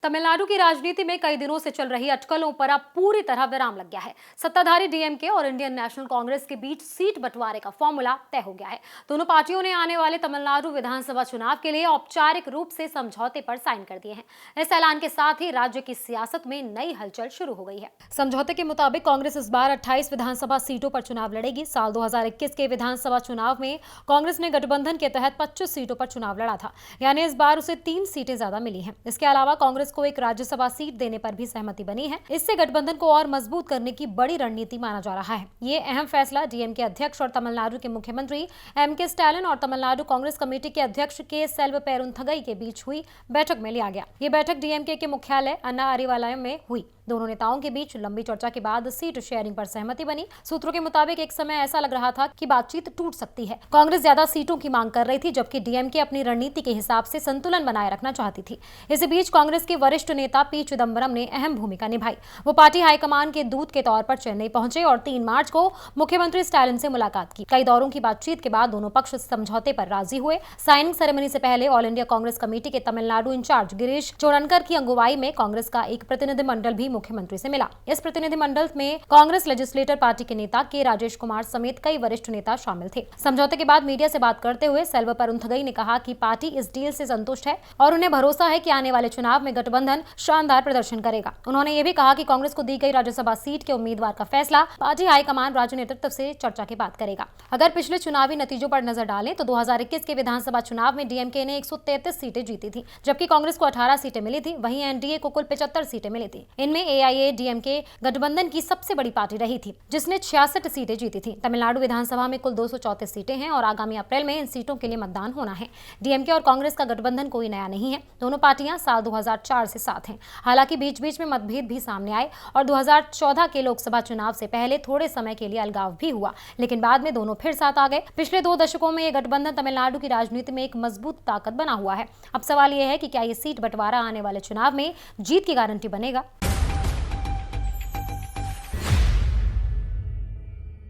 तमिलनाडु की राजनीति में कई दिनों से चल रही अटकलों पर अब पूरी तरह विराम लग गया है। सत्ताधारी डीएमके और इंडियन नेशनल कांग्रेस के बीच सीट बंटवारे का फॉर्मूला तय हो गया है। दोनों पार्टियों ने आने वाले तमिलनाडु विधानसभा चुनाव के लिए औपचारिक रूप से समझौते पर साइन कर दिए हैं। इस ऐलान के साथ ही राज्य की सियासत में नई हलचल शुरू हो गई है। समझौते के मुताबिक कांग्रेस इस बार 28 विधानसभा सीटों पर चुनाव लड़ेगी। साल 2021 के विधानसभा चुनाव में कांग्रेस ने गठबंधन के तहत 25 सीटों पर चुनाव लड़ा था, यानी इस बार उसे 3 सीटें ज्यादा मिली हैं। इसके अलावा कांग्रेस को एक राज्यसभा सीट देने पर भी सहमति बनी है। इससे गठबंधन को और मजबूत करने की बड़ी रणनीति माना जा रहा है। ये अहम फैसला डीएमके अध्यक्ष और तमिलनाडु के मुख्यमंत्री एमके स्टालिन और तमिलनाडु कांग्रेस कमेटी के अध्यक्ष के सेल्वपेरुंथगई के बीच हुई बैठक में लिया गया। ये बैठक डीएमके के मुख्यालय अन्ना अरिवालयम में हुई। दोनों नेताओं के बीच लंबी चर्चा के बाद सीट शेयरिंग पर सहमति बनी। सूत्रों के मुताबिक एक समय ऐसा लग रहा था कि बातचीत टूट सकती है। कांग्रेस ज्यादा सीटों की मांग कर रही थी, जबकि डीएमके अपनी रणनीति के हिसाब से संतुलन बनाए रखना चाहती थी। इसी बीच कांग्रेस के वरिष्ठ नेता पी चिदम्बरम ने अहम भूमिका निभाई। वो पार्टी हाईकमान के दूत के तौर पर चेन्नई पहुंचे और 3 मार्च को मुख्यमंत्री स्टालिन से मुलाकात की। कई दौरों की बातचीत के बाद दोनों पक्ष समझौते पर राजी हुए। साइनिंग सेरेमनी से पहले ऑल इंडिया कांग्रेस कमेटी के तमिलनाडु इंचार्ज गिरीश चोडनकर की अगुवाई में कांग्रेस का एक प्रतिनिधिमंडल भी मुख्यमंत्री से मिला। इस प्रतिनिधिमंडल में कांग्रेस लेजिस्लेटर पार्टी के नेता के राजेश कुमार समेत कई वरिष्ठ नेता शामिल थे। समझौते के बाद मीडिया से बात करते हुए सेल्वपेरुंथगई ने कहा कि पार्टी इस डील से संतुष्ट है और उन्हें भरोसा है कि आने वाले चुनाव में गठबंधन शानदार प्रदर्शन करेगा। उन्होंने ये भी कहा कि कांग्रेस को दी गई राज्यसभा सीट के उम्मीदवार का फैसला पार्टी हाईकमान राज्य नेतृत्व से चर्चा के बाद करेगा। अगर पिछले चुनावी नतीजों पर नजर डालें तो 2021 के विधानसभा चुनाव में डीएमके ने 133 सीटें जीती थी, जबकि कांग्रेस को 18 सीटें मिली थी। वहीं एनडीए को कुल 75 सीटें मिली थी। इनमें एआईएडीएमके गठबंधन की सबसे बड़ी पार्टी रही थी, जिसने 66 सीटें जीती थी। तमिलनाडु विधानसभा में कुल 234 सीटें हैं और आगामी अप्रैल में इन सीटों के लिए मतदान होना है। डीएमके और कांग्रेस का गठबंधन कोई नया नहीं है। दोनों पार्टियां साल 2004 से साथ हैं। हालांकि बीच बीच में मतभेद भी सामने आए और 2014 के लोकसभा चुनाव से पहले थोड़े समय के लिए अलगाव भी हुआ, लेकिन बाद में दोनों फिर साथ आ गए। पिछले 2 दशकों में ये गठबंधन तमिलनाडु की राजनीति में एक मजबूत ताकत बना हुआ है। अब सवाल यह है कि क्या ये सीट बंटवारा आने वाले चुनाव में जीत की गारंटी बनेगा।